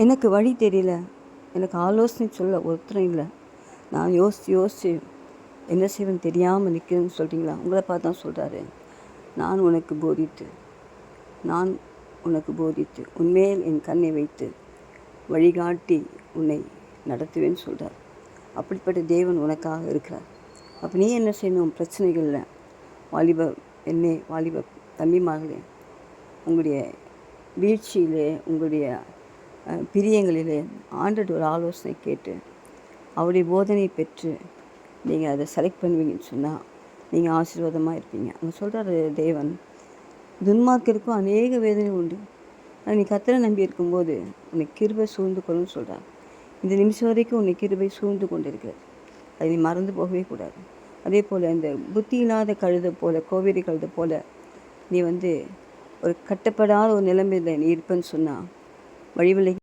எனக்கு வழி தெரியல, எனக்கு ஆலோசனை சொல்ல ஒருத்தரும் இல்லை, நான் யோசித்து என்ன செய்வேன்னு தெரியாமல் நிற்கிறேன்னு சொல்கிறீங்களா? உங்களை பார்த்து தான் சொல்கிறாரு, நான் உனக்கு போதித்து உன்மேல் என் கண்ணை வைத்து வழிகாட்டி உன்னை நடத்துவேன்னு சொல்கிறார். அப்படிப்பட்ட தேவன் உனக்காக இருக்கிறார். அப்போ நீ என்ன செய்யணும்? பிரச்சனைகளில் வாலிப தம்பிமார்களே, உங்களுடைய வீழ்ச்சியிலே, உங்களுடைய பிரியங்களிலே ஆண்டவர் ஒரு ஆலோசனை கேட்டு அவருடைய போதனை பெற்று நீங்கள் அதை செலக்ட் பண்ணுவீங்கன்னு சொன்னால் நீங்கள் ஆசீர்வாதமாக இருப்பீங்க. அவங்க சொல்கிறார் தேவன், துன்மார்க்கருக்கும் அநேக வேதனை உண்டு, நீ கர்த்தரை நம்பி இருக்கும்போது உன்னை கிருபை சூழ்ந்து கொள்ளுன்னு சொல்கிறார். இந்த நிமிஷம் வரைக்கும் உன்னை கிருபை சூழ்ந்து கொண்டு இருக்கிறது, அதை நீ மறந்து போகவே கூடாது. அதே போல் இந்த புத்தி இல்லாத கழுதை போல், கோவேரி கழுதை போல் நீ ஒரு கட்டப்படாத ஒரு நிலைமையில் நீ இருப்பேன்னு சொன்னால் வழிவிலை